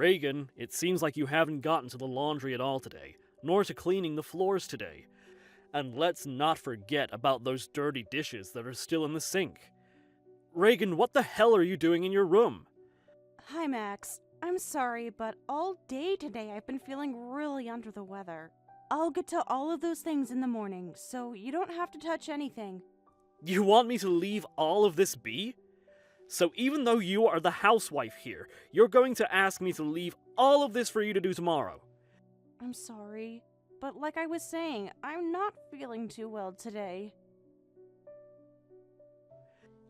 Reagan, it seems like you haven't gotten to the laundry at all today, nor to cleaning the floors today. And let's not forget about those dirty dishes that are still in the sink. Reagan, what the hell are you doing in your room? Hi, Max. I'm sorry, but all day today I've been feeling really under the weather. I'll get to all of those things in the morning, so you don't have to touch anything. You want me to leave all of this be? So even though you are the housewife here, you're going to ask me to leave all of this for you to do tomorrow? I'm sorry, but like I was saying, I'm not feeling too well today.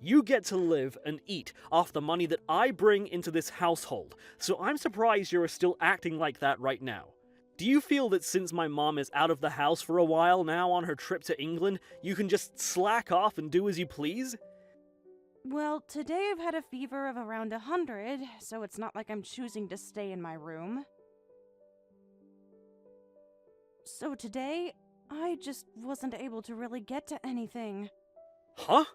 You get to live and eat off the money that I bring into this household, so I'm surprised you're still acting like that right now. Do you feel that since my mom is out of the house for a while now on her trip to England, you can just slack off and do as you please? Well, today I've had a fever of around 100, so it's not like I'm choosing to stay in my room. So today, I just wasn't able to really get to anything. Huh?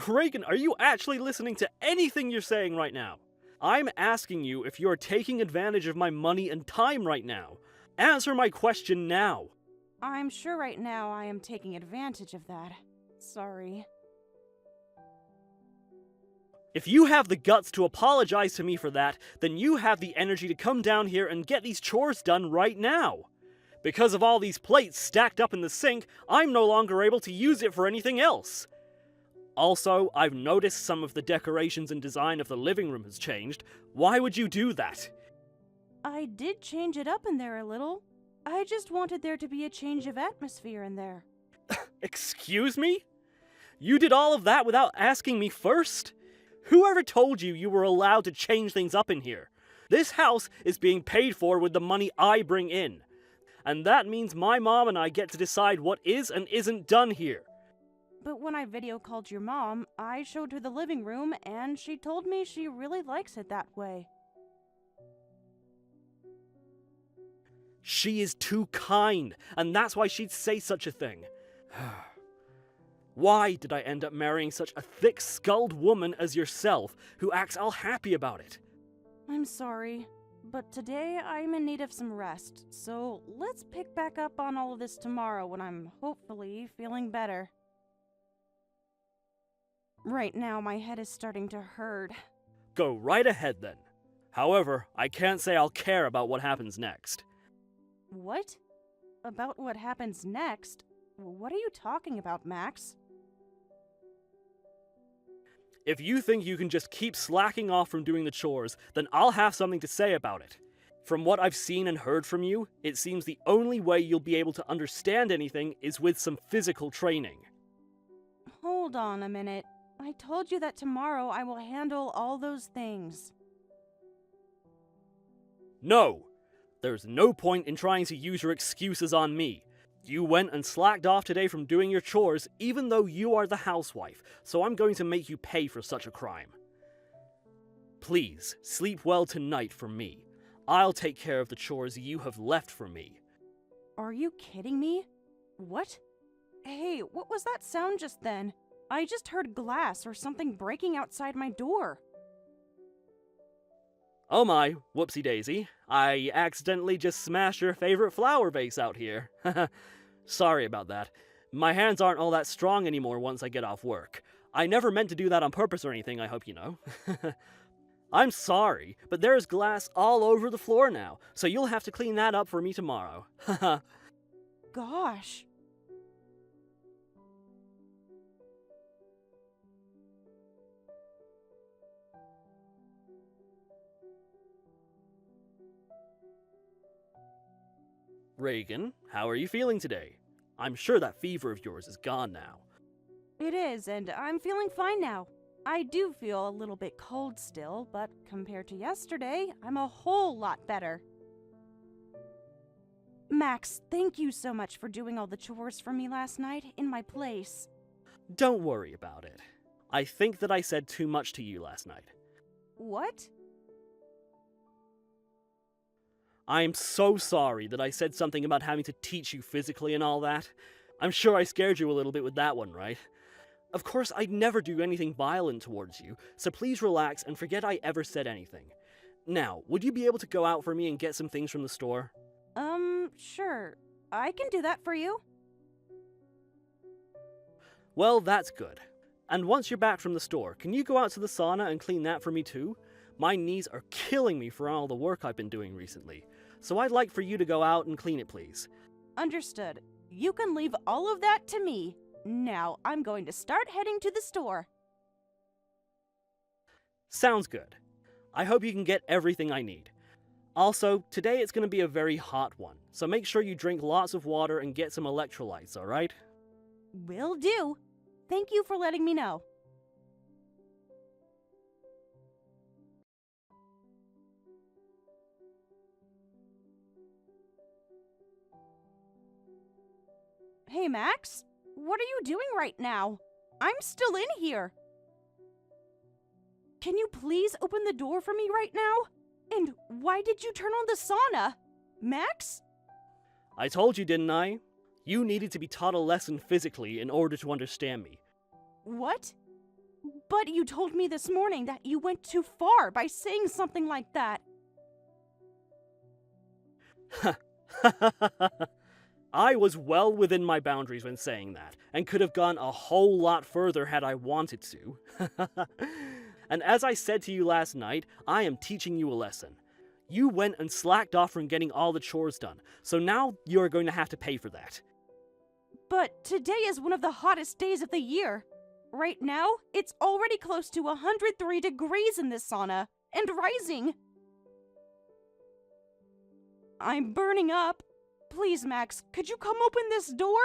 Reagan, are you actually listening to anything you're saying right now? I'm asking you if you're taking advantage of my money and time right now. Answer my question now. I'm sure right now I am taking advantage of that. Sorry. If you have the guts to apologize to me for that, then you have the energy to come down here and get these chores done right now. Because of all these plates stacked up in the sink, I'm no longer able to use it for anything else. Also, I've noticed some of the decorations and design of the living room has changed. Why would you do that? I did change it up in there a little. I just wanted there to be a change of atmosphere in there. Excuse me? You did all of that without asking me first? Whoever told you you were allowed to change things up in here? This house is being paid for with the money I bring in. And that means my mom and I get to decide what is and isn't done here. But when I video called your mom, I showed her the living room and she told me she really likes it that way. She is too kind, and that's why she'd say such a thing. Why did I end up marrying such a thick-skulled woman as yourself, who acts all happy about it? I'm sorry, but today I'm in need of some rest, so let's pick back up on all of this tomorrow when I'm hopefully feeling better. Right now, my head is starting to hurt. Go right ahead then. However, I can't say I'll care about what happens next. What? About what happens next? What are you talking about, Max? If you think you can just keep slacking off from doing the chores, then I'll have something to say about it. From what I've seen and heard from you, it seems the only way you'll be able to understand anything is with some physical training. Hold on a minute. I told you that tomorrow I will handle all those things. No! There's no point in trying to use your excuses on me. You went and slacked off today from doing your chores, even though you are the housewife, so I'm going to make you pay for such a crime. Please, sleep well tonight for me. I'll take care of the chores you have left for me. Are you kidding me? What? Hey, what was that sound just then? I just heard glass or something breaking outside my door. Oh my, whoopsie daisy. I accidentally just smashed your favorite flower vase out here. Sorry about that. My hands aren't all that strong anymore once I get off work. I never meant to do that on purpose or anything, I hope you know. I'm sorry, but there's glass all over the floor now, so you'll have to clean that up for me tomorrow. Gosh. Reagan, how are you feeling today? I'm sure that fever of yours is gone now. It is, and I'm feeling fine now. I do feel a little bit cold still, but compared to yesterday, I'm a whole lot better. Max, thank you so much for doing all the chores for me last night in my place. Don't worry about it. I think that I said too much to you last night. What? I'm so sorry that I said something about having to teach you physically and all that. I'm sure I scared you a little bit with that one, right? Of course, I'd never do anything violent towards you, so please relax and forget I ever said anything. Now, would you be able to go out for me and get some things from the store? Sure. I can do that for you. Well, that's good. And once you're back from the store, can you go out to the sauna and clean that for me too? My knees are killing me for all the work I've been doing recently. So I'd like for you to go out and clean it, please. Understood. You can leave all of that to me. Now, I'm going to start heading to the store. Sounds good. I hope you can get everything I need. Also, today it's going to be a very hot one, so make sure you drink lots of water and get some electrolytes, alright? Will do. Thank you for letting me know. Hey, Max? What are you doing right now? I'm still in here. Can you please open the door for me right now? And why did you turn on the sauna? Max? I told you, didn't I? You needed to be taught a lesson physically in order to understand me. What? But you told me this morning that you went too far by saying something like that. I was well within my boundaries when saying that, and could have gone a whole lot further had I wanted to. And as I said to you last night, I am teaching you a lesson. You went and slacked off from getting all the chores done, so now you are going to have to pay for that. But today is one of the hottest days of the year. Right now, it's already close to 103 degrees in this sauna, and rising. I'm burning up. Please, Max, could you come open this door?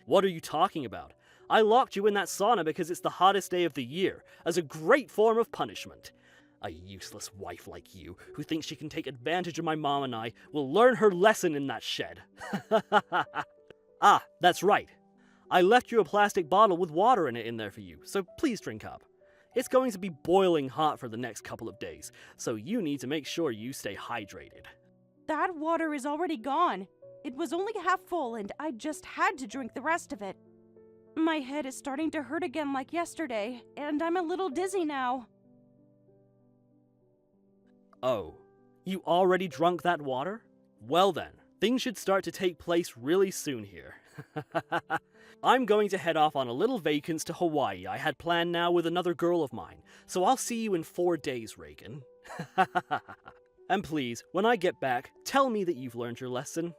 What are you talking about? I locked you in that sauna because it's the hottest day of the year, as a great form of punishment. A useless wife like you, who thinks she can take advantage of my mom and I, will learn her lesson in that shed. Ah, that's right. I left you a plastic bottle with water in it in there for you, so please drink up. It's going to be boiling hot for the next couple of days, so you need to make sure you stay hydrated. That water is already gone. It was only half full, and I just had to drink the rest of it. My head is starting to hurt again like yesterday, and I'm a little dizzy now. Oh, you already drunk that water? Well then, things should start to take place really soon here. I'm going to head off on a little vacance to Hawaii I had planned now with another girl of mine, so I'll see you in 4 days, Reagan. And please, when I get back, tell me that you've learned your lesson.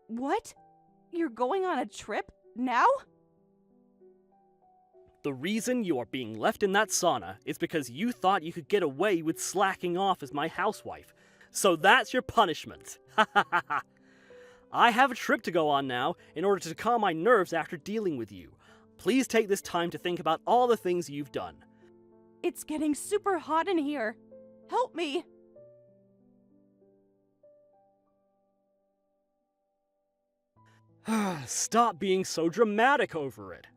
What? You're going on a trip? Now? The reason you are being left in that sauna is because you thought you could get away with slacking off as my housewife. So that's your punishment. I have a trip to go on now in order to calm my nerves after dealing with you. Please take this time to think about all the things you've done. It's getting super hot in here. Help me! Stop being so dramatic over it.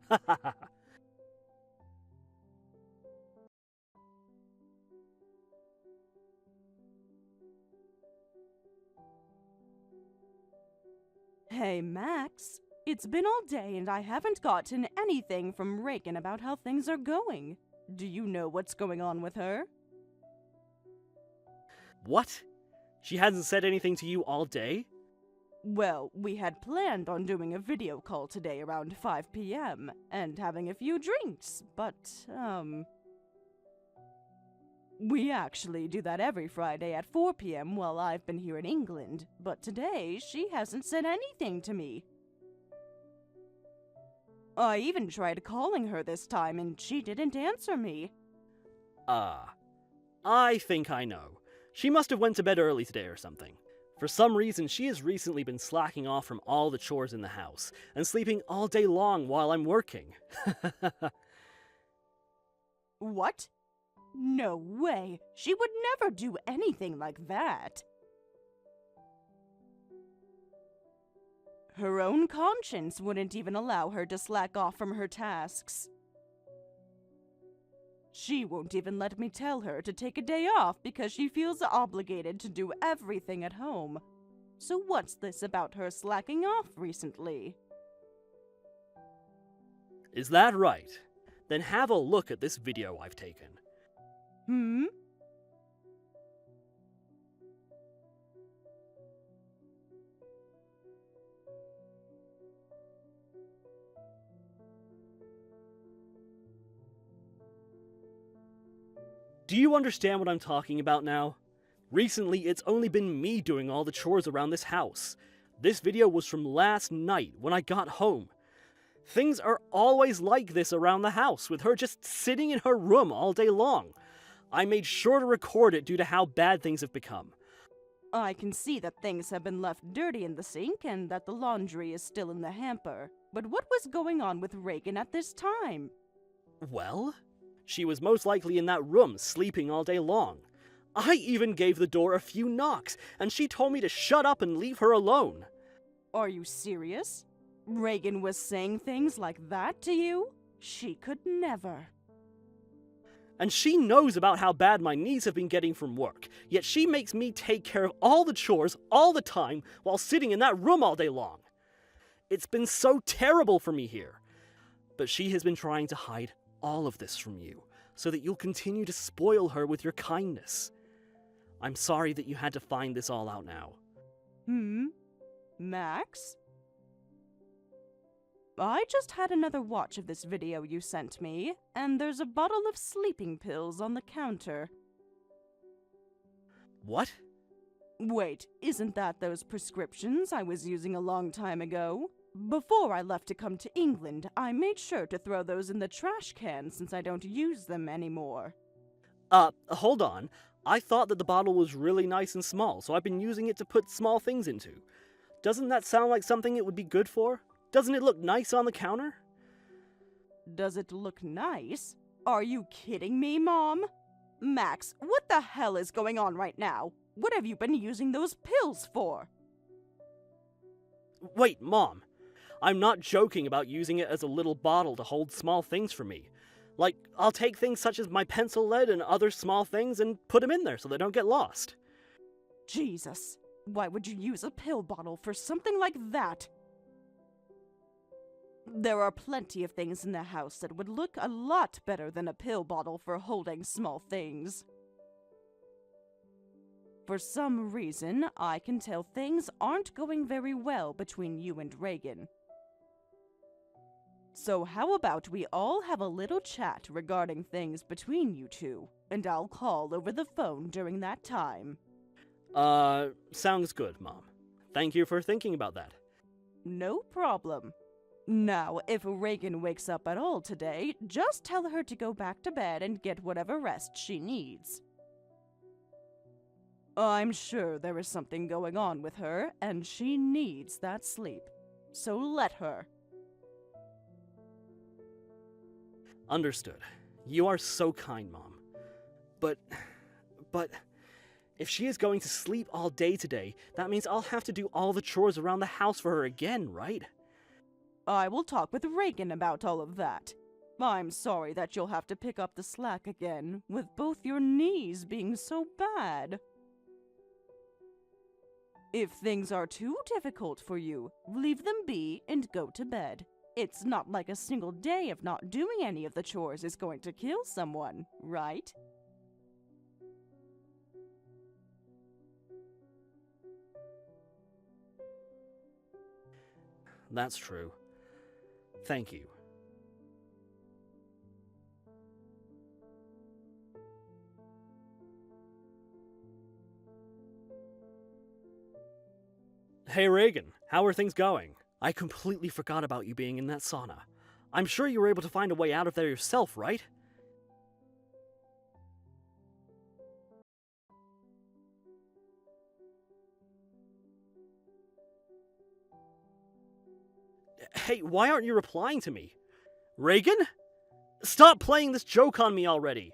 Hey, Max. It's been all day and I haven't gotten anything from Reagan about how things are going. Do you know what's going on with her? What? She hasn't said anything to you all day? Well, we had planned on doing a video call today around 5 p.m. and having a few drinks, but, we actually do that every Friday at 4 p.m. while I've been here in England, but today she hasn't said anything to me. I even tried calling her this time and she didn't answer me. I think I know. She must have went to bed early today or something. For some reason, she has recently been slacking off from all the chores in the house, and sleeping all day long while I'm working. What? No way. She would never do anything like that. Her own conscience wouldn't even allow her to slack off from her tasks. She won't even let me tell her to take a day off because she feels obligated to do everything at home. So what's this about her slacking off recently? Is that right? Then have a look at this video I've taken. Hmm? Do you understand what I'm talking about now? Recently, it's only been me doing all the chores around this house. This video was from last night when I got home. Things are always like this around the house, with her just sitting in her room all day long. I made sure to record it due to how bad things have become. I can see that things have been left dirty in the sink and that the laundry is still in the hamper. But what was going on with Reagan at this time? Well, she was most likely in that room sleeping all day long. I even gave the door a few knocks, and she told me to shut up and leave her alone. Are you serious? Reagan was saying things like that to you? She could never. And she knows about how bad my knees have been getting from work, yet she makes me take care of all the chores all the time while sitting in that room all day long. It's been so terrible for me here. But she has been trying to hide all of this from you, so that you'll continue to spoil her with your kindness. I'm sorry that you had to find this all out now. Max? I just had another watch of this video you sent me, and there's a bottle of sleeping pills on the counter. What? Wait, isn't that those prescriptions I was using a long time ago? Before I left to come to England, I made sure to throw those in the trash can since I don't use them anymore. Hold on. I thought that the bottle was really nice and small, so I've been using it to put small things into. Doesn't that sound like something it would be good for? Doesn't it look nice on the counter? Does it look nice? Are you kidding me, Mom? Max, what the hell is going on right now? What have you been using those pills for? Wait, Mom. I'm not joking about using it as a little bottle to hold small things for me. Like, I'll take things such as my pencil lead and other small things and put them in there so they don't get lost. Jesus, why would you use a pill bottle for something like that? There are plenty of things in the house that would look a lot better than a pill bottle for holding small things. For some reason, I can tell things aren't going very well between you and Reagan. So how about we all have a little chat regarding things between you two, and I'll call over the phone during that time. Sounds good, Mom. Thank you for thinking about that. No problem. Now, if Reagan wakes up at all today, just tell her to go back to bed and get whatever rest she needs. I'm sure there is something going on with her, and she needs that sleep. So let her. Understood. You are so kind, Mom. But, if she is going to sleep all day today, that means I'll have to do all the chores around the house for her again, right? I will talk with Reagan about all of that. I'm sorry that you'll have to pick up the slack again, with both your knees being so bad. If things are too difficult for you, leave them be and go to bed. It's not like a single day of not doing any of the chores is going to kill someone, right? That's true. Thank you. Hey Reagan, how are things going? I completely forgot about you being in that sauna. I'm sure you were able to find a way out of there yourself, right? Hey, why aren't you replying to me? Reagan? Stop playing this joke on me already!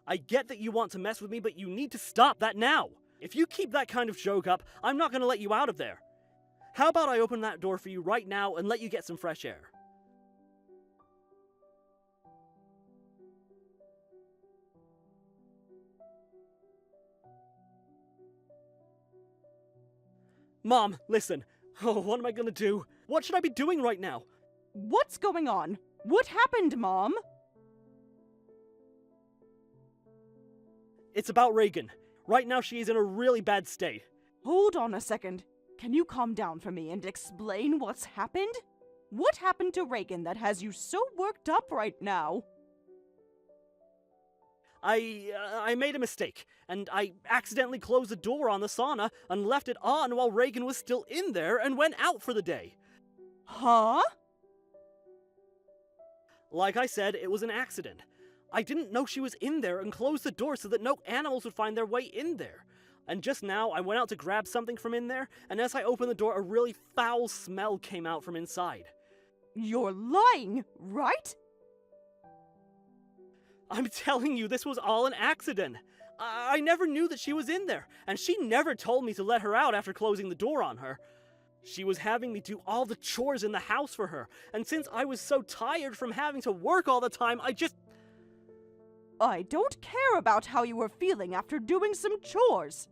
I get that you want to mess with me, but you need to stop that now! If you keep that kind of joke up, I'm not gonna let you out of there. How about I open that door for you right now and let you get some fresh air? Mom, listen. Oh, what am I gonna do? What should I be doing right now? What's going on? What happened, Mom? It's about Reagan. Right now she is in a really bad state. Hold on a second. Can you calm down for me and explain what's happened? What happened to Reagan that has you so worked up right now? I made a mistake, and I accidentally closed the door on the sauna and left it on while Reagan was still in there and went out for the day. Huh? Like I said, it was an accident. I didn't know she was in there and closed the door so that no animals would find their way in there. And just now, I went out to grab something from in there, and as I opened the door, a really foul smell came out from inside. You're lying, right? I'm telling you, this was all an accident. I never knew that she was in there, and she never told me to let her out after closing the door on her. She was having me do all the chores in the house for her, and since I was so tired from having to work all the time, I don't care about how you were feeling after doing some chores.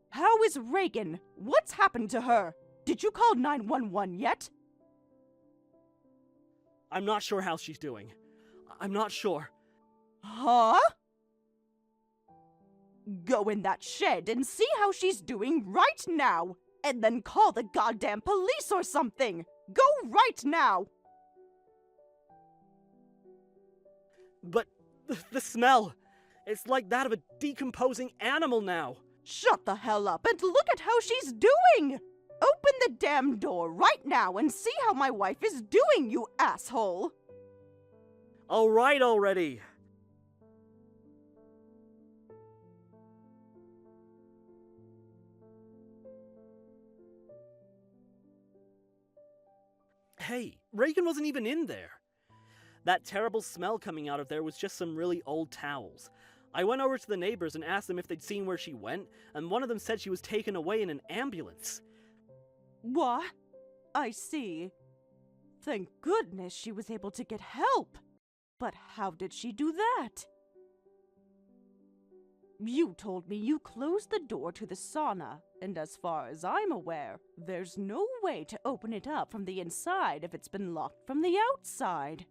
How is Reagan? What's happened to her? Did you call 911 yet? I'm not sure how she's doing. I'm not sure. Huh? Go in that shed and see how she's doing right now, and then call the goddamn police or something! Go right now! But the smell, it's like that of a decomposing animal now. Shut the hell up and look at how she's doing! Open the damn door right now and see how my wife is doing, you asshole! All right already. Hey, Reagan wasn't even in there. That terrible smell coming out of there was just some really old towels. I went over to the neighbors and asked them if they'd seen where she went, and one of them said she was taken away in an ambulance. What? I see. Thank goodness she was able to get help. But how did she do that? You told me you closed the door to the sauna, and as far as I'm aware, there's no way to open it up from the inside if it's been locked from the outside.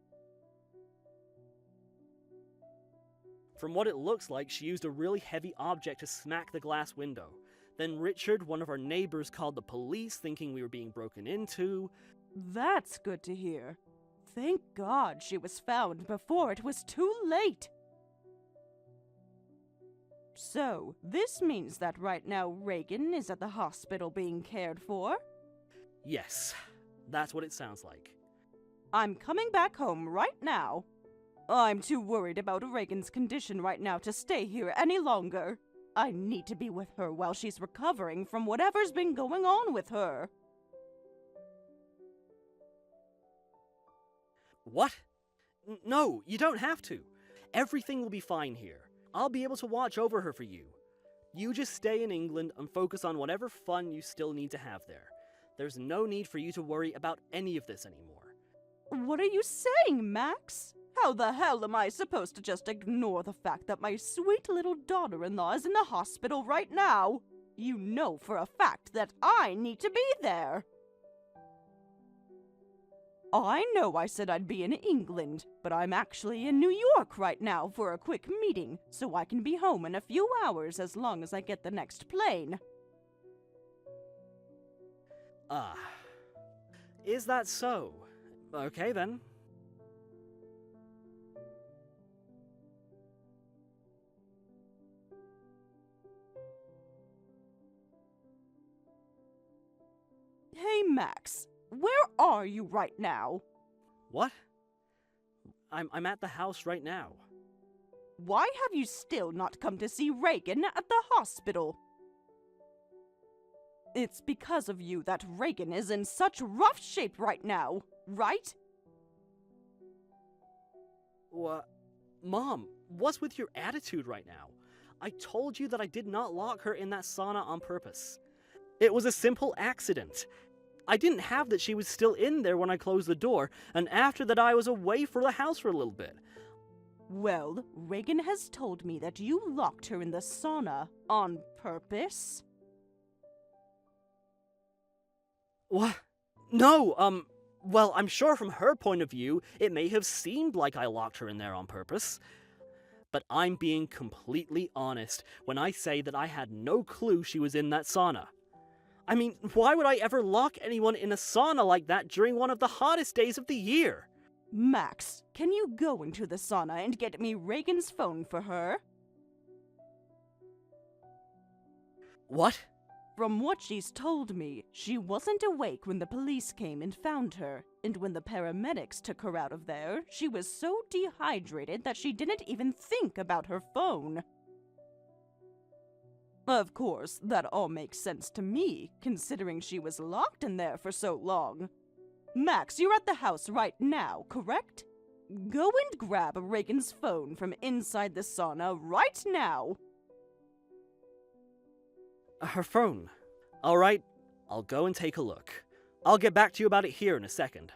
From what it looks like, she used a really heavy object to smack the glass window. Then Richard, one of our neighbors, called the police thinking we were being broken into. That's good to hear. Thank God she was found before it was too late. So, this means that right now Reagan is at the hospital being cared for? Yes, that's what it sounds like. I'm coming back home right now. I'm too worried about Reagan's condition right now to stay here any longer. I need to be with her while she's recovering from whatever's been going on with her. What? No, you don't have to. Everything will be fine here. I'll be able to watch over her for you. You just stay in England and focus on whatever fun you still need to have there. There's no need for you to worry about any of this anymore. What are you saying, Max? How the hell am I supposed to just ignore the fact that my sweet little daughter-in-law is in the hospital right now? You know for a fact that I need to be there. I know I said I'd be in England, but I'm actually in New York right now for a quick meeting, so I can be home in a few hours as long as I get the next plane. Is that so? Okay then. Hey, Max, where are you right now? What? I'm at the house right now. Why have you still not come to see Reagan at the hospital? It's because of you that Reagan is in such rough shape right now, right? What? Mom, what's with your attitude right now? I told you that I did not lock her in that sauna on purpose. It was a simple accident. I didn't have that she was still in there when I closed the door, and after that I was away for the house for a little bit. Well, Reagan has told me that you locked her in the sauna on purpose. What? No, well, I'm sure from her point of view, it may have seemed like I locked her in there on purpose. But I'm being completely honest when I say that I had no clue she was in that sauna. I mean, why would I ever lock anyone in a sauna like that during one of the hottest days of the year? Max, can you go into the sauna and get me Reagan's phone for her? What? From what she's told me, she wasn't awake when the police came and found her, and when the paramedics took her out of there, she was so dehydrated that she didn't even think about her phone. Of course, that all makes sense to me, considering she was locked in there for so long. Max, you're at the house right now, correct? Go and grab Reagan's phone from inside the sauna right now. Her phone. Alright, I'll go and take a look. I'll get back to you about it here in a second.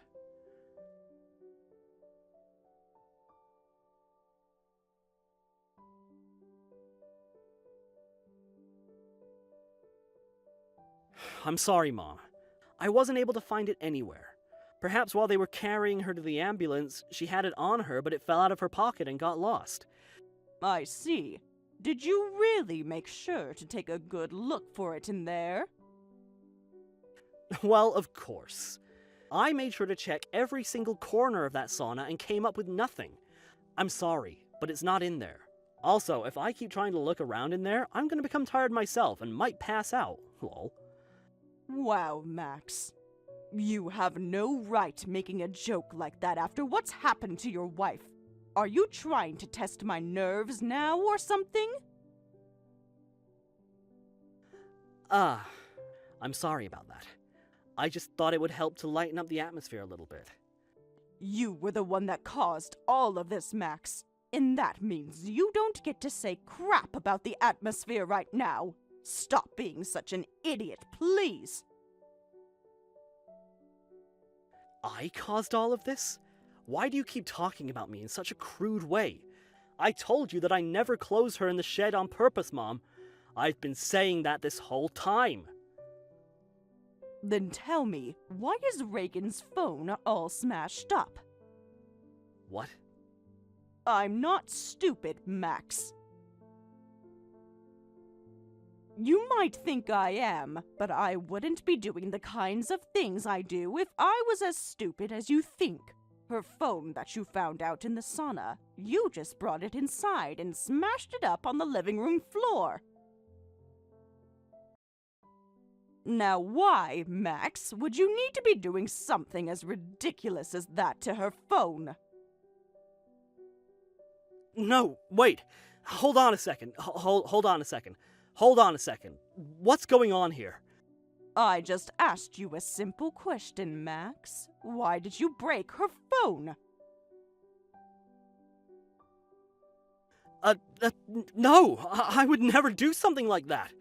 I'm sorry, Mom. I wasn't able to find it anywhere. Perhaps while they were carrying her to the ambulance, she had it on her, but it fell out of her pocket and got lost. I see. Did you really make sure to take a good look for it in there? Well, of course. I made sure to check every single corner of that sauna and came up with nothing. I'm sorry, but it's not in there. Also, if I keep trying to look around in there, I'm gonna become tired myself and might pass out. Lol. Wow, Max. You have no right making a joke like that after what's happened to your wife. Are you trying to test my nerves now or something? I'm sorry about that. I just thought it would help to lighten up the atmosphere a little bit. You were the one that caused all of this, Max. And that means you don't get to say crap about the atmosphere right now. Stop being such an idiot, please. I caused all of this? Why do you keep talking about me in such a crude way? I told you that I never closed her in the shed on purpose, Mom. I've been saying that this whole time. Then tell me, why is Reagan's phone all smashed up? What? I'm not stupid, Max. You might think I am, but I wouldn't be doing the kinds of things I do if I was as stupid as you think. Her phone that you found out in the sauna, you just brought it inside and smashed it up on the living room floor. Now why, Max, would you need to be doing something as ridiculous as that to her phone? No, wait. Hold on a second. Hold on a second. Hold on a second. What's going on here? I just asked you a simple question, Max. Why did you break her phone? No, I would never do something like that.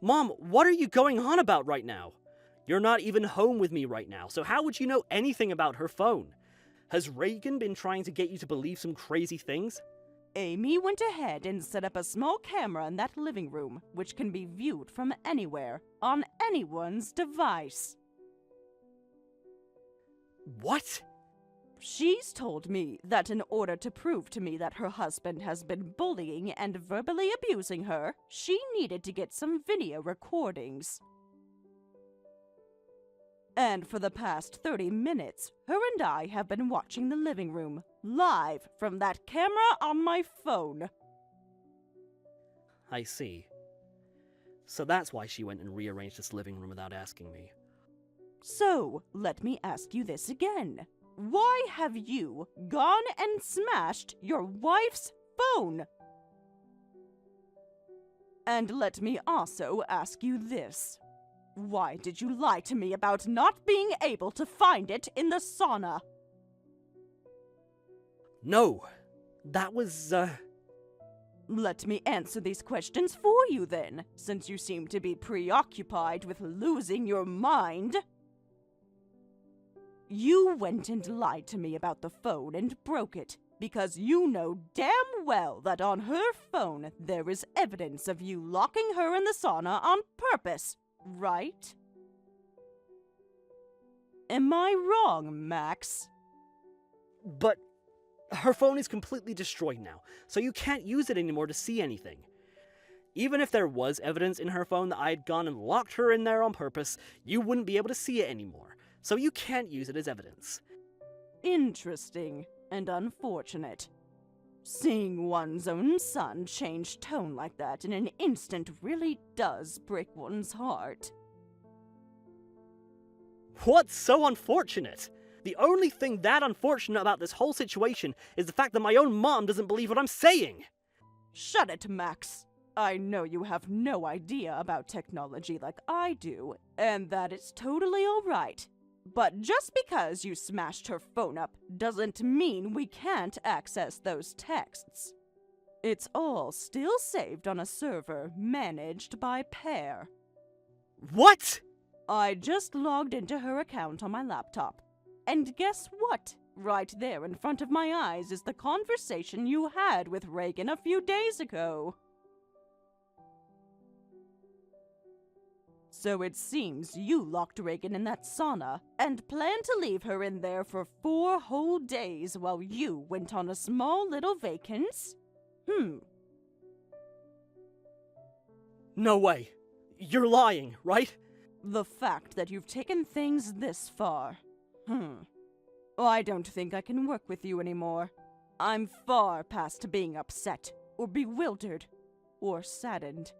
Mom, what are you going on about right now? You're not even home with me right now, so how would you know anything about her phone? Has Reagan been trying to get you to believe some crazy things? Amy went ahead and set up a small camera in that living room, which can be viewed from anywhere, on anyone's device. What? She's told me that in order to prove to me that her husband has been bullying and verbally abusing her, she needed to get some video recordings. And for the past 30 minutes, her and I have been watching the living room, live from that camera on my phone. I see. So that's why she went and rearranged this living room without asking me. So, let me ask you this again. Why have you gone and smashed your wife's phone? And let me also ask you this. Why did you lie to me about not being able to find it in the sauna? No, that was, Let me answer these questions for you then, since you seem to be preoccupied with losing your mind. You went and lied to me about the phone and broke it, because you know damn well that on her phone there is evidence of you locking her in the sauna on purpose, right? Am I wrong, Max? But Her phone is completely destroyed now, so you can't use it anymore to see anything. Even if there was evidence in her phone that I had gone and locked her in there on purpose, you wouldn't be able to see it anymore, so you can't use it as evidence. Interesting and unfortunate. Seeing one's own son change tone like that in an instant really does break one's heart. What's so unfortunate? The only thing that unfortunate about this whole situation is the fact that my own mom doesn't believe what I'm saying. Shut it, Max. I know you have no idea about technology like I do, and that it's totally alright. But just because you smashed her phone up doesn't mean we can't access those texts. It's all still saved on a server managed by Pear. What? I just logged into her account on my laptop. And guess what? Right there in front of my eyes is the conversation you had with Reagan a few days ago. So it seems you locked Reagan in that sauna and planned to leave her in there for 4 whole days while you went on a small little vacance? No way. You're lying, right? The fact that you've taken things this far. I don't think I can work with you anymore. I'm far past being upset, or bewildered, or saddened.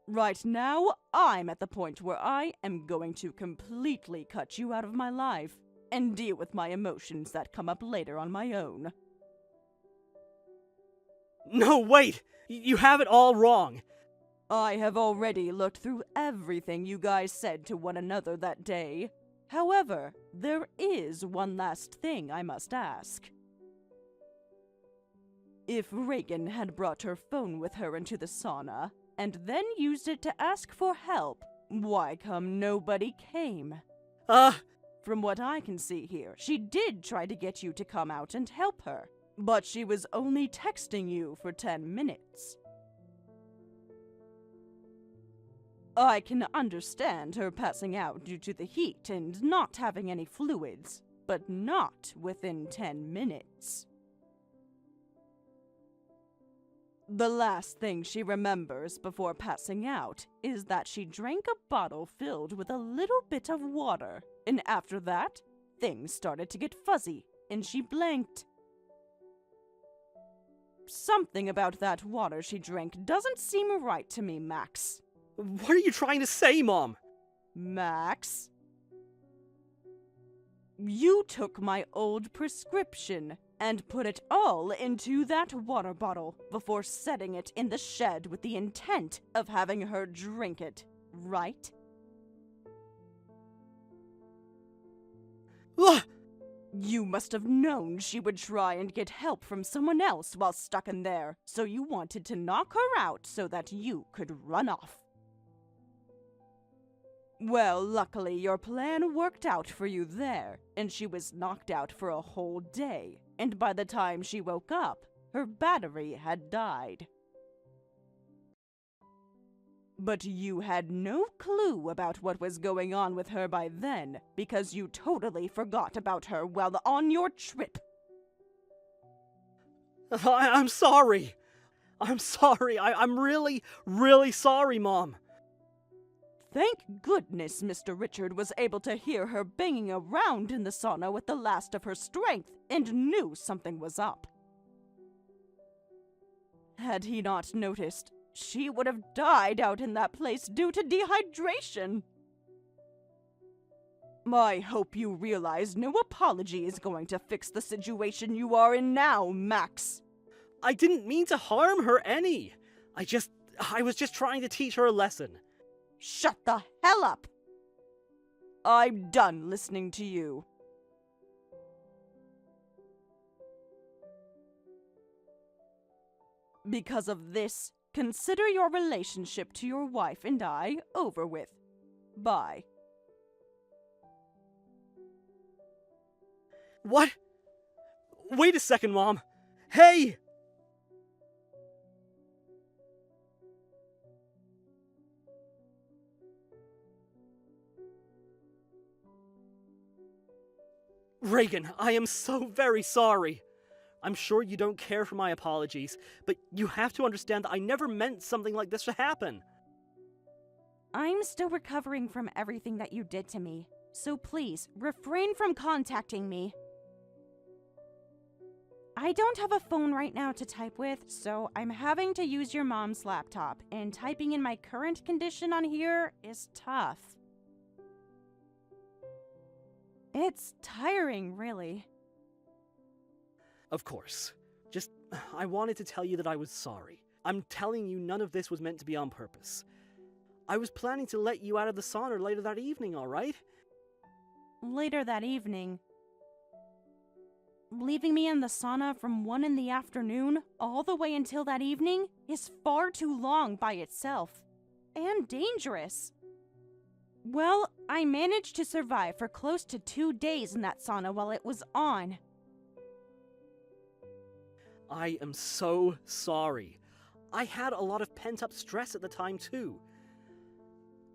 Right now, I'm at the point where I am going to completely cut you out of my life and deal with my emotions that come up later on my own. No, wait! You have it all wrong. I have already looked through everything you guys said to one another that day. However, there is one last thing I must ask. If Reagan had brought her phone with her into the sauna, and then used it to ask for help, why come nobody came? From what I can see here, she did try to get you to come out and help her, but she was only texting you for 10 minutes. I can understand her passing out due to the heat and not having any fluids, but not within 10 minutes. The last thing she remembers before passing out is that she drank a bottle filled with a little bit of water, and after that, things started to get fuzzy, and she blanked. Something about that water she drank doesn't seem right to me, Max. What are you trying to say, Mom? Max? You took my old prescription and put it all into that water bottle before setting it in the shed with the intent of having her drink it, right? Ugh! You must have known she would try and get help from someone else while stuck in there, so you wanted to knock her out so that you could run off. Well, luckily your plan worked out for you there, and she was knocked out for a whole day, and by the time she woke up, her battery had died. But you had no clue about what was going on with her by then, because you totally forgot about her while on your trip. I'm sorry. I'm sorry. I'm really, really sorry, Mom. Thank goodness Mr. Richard was able to hear her banging around in the sauna with the last of her strength and knew something was up. Had he not noticed, she would have died out in that place due to dehydration. I hope you realize no apology is going to fix the situation you are in now, Max. I didn't mean to harm her any. I was just trying to teach her a lesson. Shut the hell up! I'm done listening to you. Because of this, consider your relationship to your wife and I over with. Bye. What? Wait a second, Mom. Hey! Reagan, I am so very sorry. I'm sure you don't care for my apologies, but you have to understand that I never meant something like this to happen. I'm still recovering from everything that you did to me, so please refrain from contacting me. I don't have a phone right now to type with, so I'm having to use your mom's laptop, and typing in my current condition on here is tough. It's tiring, really. Of course. I wanted to tell you that I was sorry. I'm telling you none of this was meant to be on purpose. I was planning to let you out of the sauna later that evening, alright? Later that evening. Leaving me in the sauna from 1 in the afternoon all the way until that evening is far too long by itself. And dangerous. Well, I managed to survive for close to 2 days in that sauna while it was on. I am so sorry. I had a lot of pent-up stress at the time, too.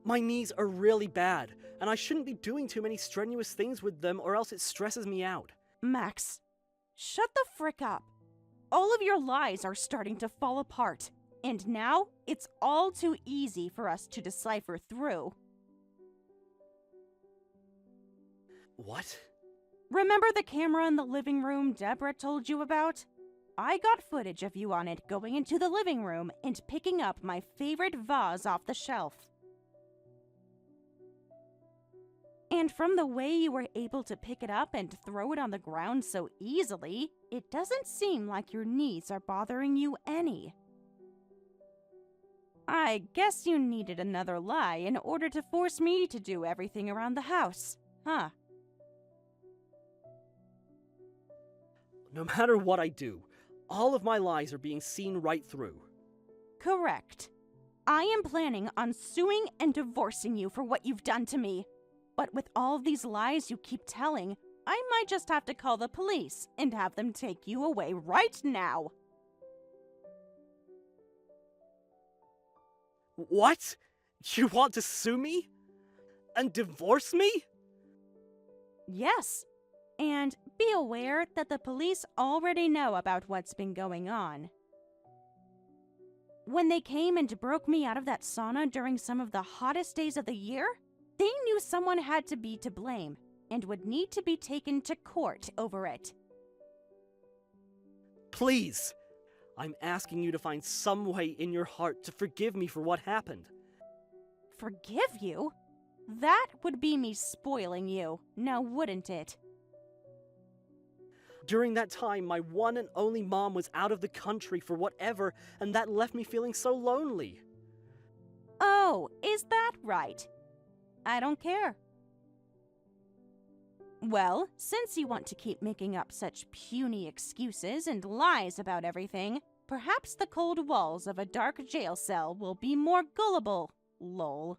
My knees are really bad, and I shouldn't be doing too many strenuous things with them or else it stresses me out. Max, shut the frick up. All of your lies are starting to fall apart, and now it's all too easy for us to decipher through. What? Remember the camera in the living room Deborah told you about? I got footage of you on it going into the living room and picking up my favorite vase off the shelf. And from the way you were able to pick it up and throw it on the ground so easily, it doesn't seem like your knees are bothering you any. I guess you needed another lie in order to force me to do everything around the house, huh? No matter what I do, all of my lies are being seen right through. Correct. I am planning on suing and divorcing you for what you've done to me. But with all these lies you keep telling, I might just have to call the police and have them take you away right now. What? You want to sue me? And divorce me? Yes. And be aware that the police already know about what's been going on. When they came and broke me out of that sauna during some of the hottest days of the year, they knew someone had to be to blame and would need to be taken to court over it. Please, I'm asking you to find some way in your heart to forgive me for what happened. Forgive you? That would be me spoiling you, now wouldn't it? During that time, my one and only mom was out of the country for whatever, and that left me feeling so lonely. Oh, is that right? I don't care. Well, since you want to keep making up such puny excuses and lies about everything, perhaps the cold walls of a dark jail cell will be more gullible, lol.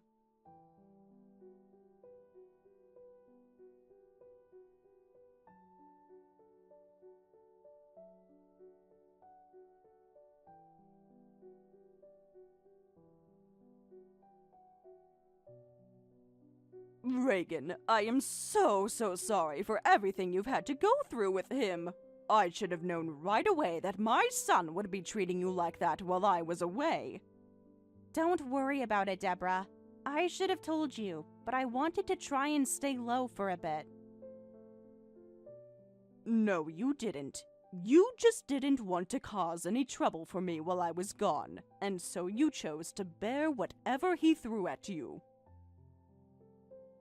Reagan, I am so sorry for everything you've had to go through with him. I should have known right away that my son would be treating you like that while I was away. Don't worry about it, Deborah. I should have told you, but I wanted to try and stay low for a bit. No, you didn't. You just didn't want to cause any trouble for me while I was gone, and so you chose to bear whatever he threw at you.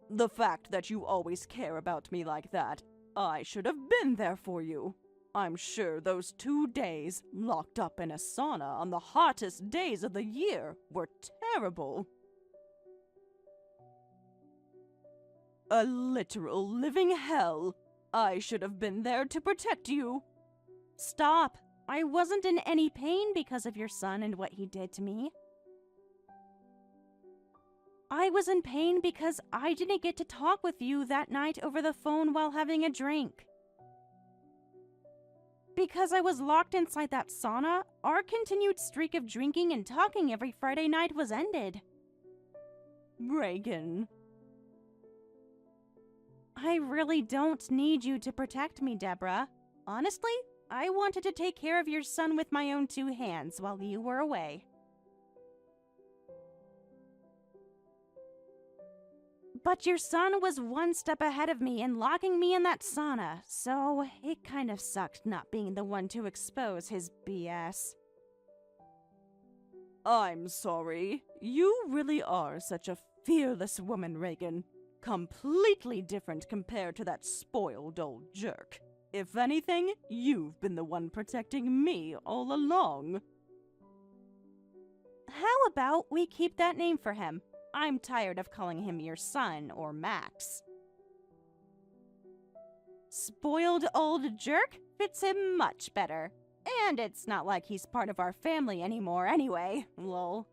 The fact that you always care about me like that, I should have been there for you. I'm sure those 2 days, locked up in a sauna on the hottest days of the year, were terrible. A literal living hell. I should have been there to protect you. Stop. I wasn't in any pain because of your son and what he did to me. I was in pain because I didn't get to talk with you that night over the phone while having a drink. Because I was locked inside that sauna, our continued streak of drinking and talking every Friday night was ended. Reagan. I really don't need you to protect me, Deborah. Honestly, I wanted to take care of your son with my own two hands while you were away. But your son was one step ahead of me in locking me in that sauna, so it kind of sucked not being the one to expose his BS. I'm sorry. You really are such a fearless woman, Reagan. Completely different compared to that spoiled old jerk. If anything, you've been the one protecting me all along. How about we keep that name for him? I'm tired of calling him your son or Max. Spoiled old jerk fits him much better. And it's not like he's part of our family anymore anyway, lol.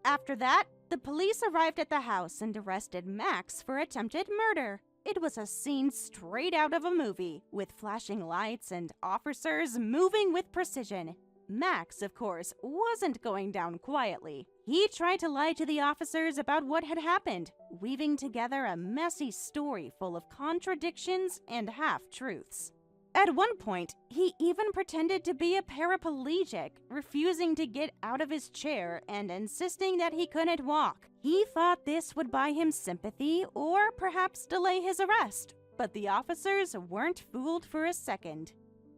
After that, the police arrived at the house and arrested Max for attempted murder. It was a scene straight out of a movie, with flashing lights and officers moving with precision. Max, of course, wasn't going down quietly. He tried to lie to the officers about what had happened, weaving together a messy story full of contradictions and half-truths. At one point, he even pretended to be a paraplegic, refusing to get out of his chair and insisting that he couldn't walk. He thought this would buy him sympathy or perhaps delay his arrest, but the officers weren't fooled for a second.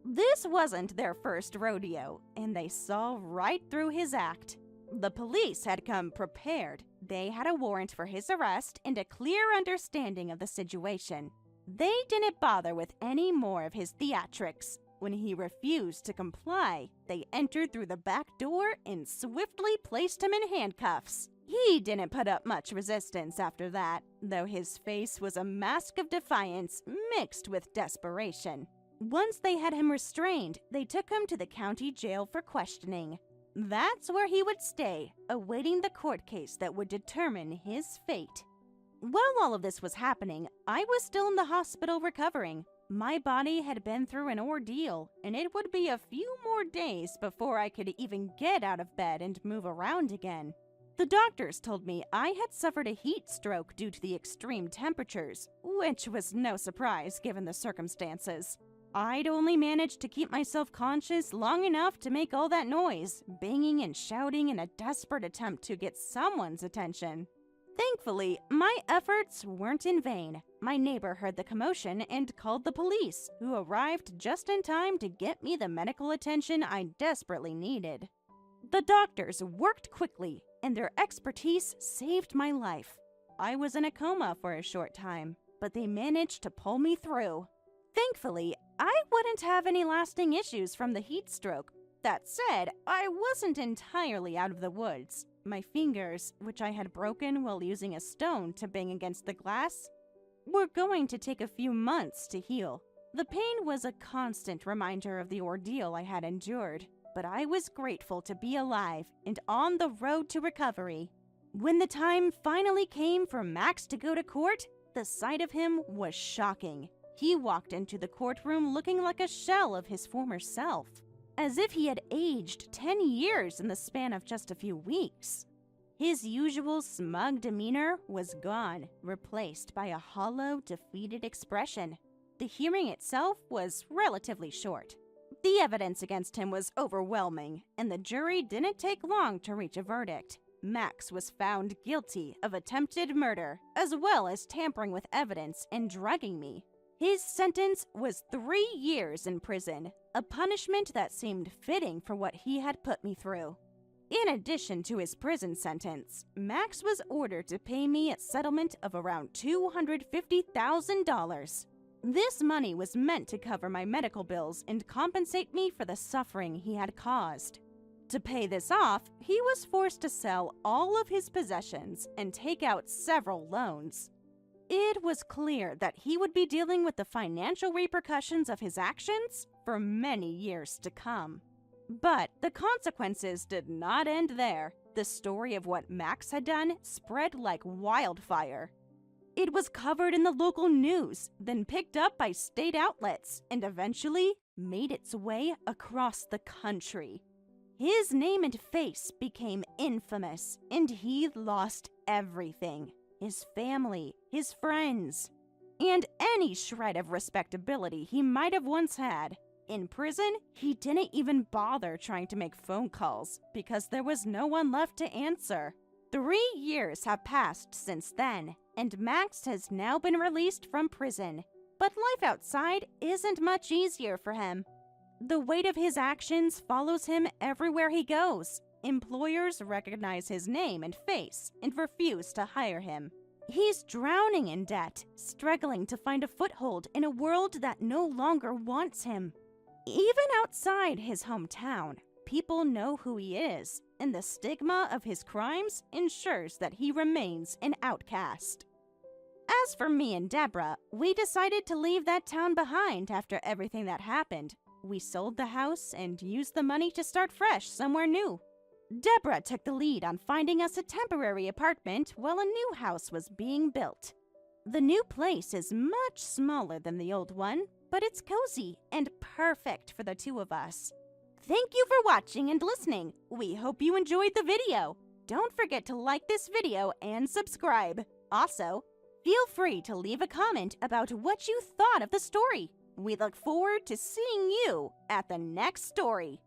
This wasn't their first rodeo, and they saw right through his act. The police had come prepared. They had a warrant for his arrest and a clear understanding of the situation. They didn't bother with any more of his theatrics. When he refused to comply, they entered through the back door and swiftly placed him in handcuffs. He didn't put up much resistance after that, though his face was a mask of defiance mixed with desperation. Once they had him restrained, they took him to the county jail for questioning. That's where he would stay, awaiting the court case that would determine his fate. While all of this was happening, I was still in the hospital recovering. My body had been through an ordeal, and it would be a few more days before I could even get out of bed and move around again. The doctors told me I had suffered a heat stroke due to the extreme temperatures, which was no surprise given the circumstances. I'd only managed to keep myself conscious long enough to make all that noise, banging and shouting in a desperate attempt to get someone's attention. Thankfully, my efforts weren't in vain. My neighbor heard the commotion and called the police, who arrived just in time to get me the medical attention I desperately needed. The doctors worked quickly, and their expertise saved my life. I was in a coma for a short time, but they managed to pull me through. Thankfully, I wouldn't have any lasting issues from the heat stroke. That said, I wasn't entirely out of the woods. My fingers, which I had broken while using a stone to bang against the glass, were going to take a few months to heal. The pain was a constant reminder of the ordeal I had endured, but I was grateful to be alive and on the road to recovery. When the time finally came for Max to go to court, the sight of him was shocking. He walked into the courtroom looking like a shell of his former self, as if he had aged 10 years in the span of just a few weeks. His usual smug demeanor was gone, replaced by a hollow, defeated expression. The hearing itself was relatively short. The evidence against him was overwhelming, and the jury didn't take long to reach a verdict. Max was found guilty of attempted murder, as well as tampering with evidence and drugging me. His sentence was 3 years in prison, a punishment that seemed fitting for what he had put me through. In addition to his prison sentence, Max was ordered to pay me a settlement of around $250,000. This money was meant to cover my medical bills and compensate me for the suffering he had caused. To pay this off, he was forced to sell all of his possessions and take out several loans. It was clear that he would be dealing with the financial repercussions of his actions for many years to come. But the consequences did not end there. The story of what Max had done spread like wildfire. It was covered in the local news, then picked up by state outlets, and eventually made its way across the country. His name and face became infamous, and he lost everything. His family, his friends, and any shred of respectability he might have once had. In prison, he didn't even bother trying to make phone calls because there was no one left to answer. 3 years have passed since then, and Max has now been released from prison. But life outside isn't much easier for him. The weight of his actions follows him everywhere he goes. Employers recognize his name and face and refuse to hire him. He's drowning in debt, struggling to find a foothold in a world that no longer wants him. Even outside his hometown, people know who he is, and the stigma of his crimes ensures that he remains an outcast. As for me and Deborah, we decided to leave that town behind after everything that happened. We sold the house and used the money to start fresh somewhere new. Deborah took the lead on finding us a temporary apartment while a new house was being built. The new place is much smaller than the old one, but it's cozy and perfect for the two of us. Thank you for watching and listening. We hope you enjoyed the video. Don't forget to like this video and subscribe. Also, feel free to leave a comment about what you thought of the story. We look forward to seeing you at the next story.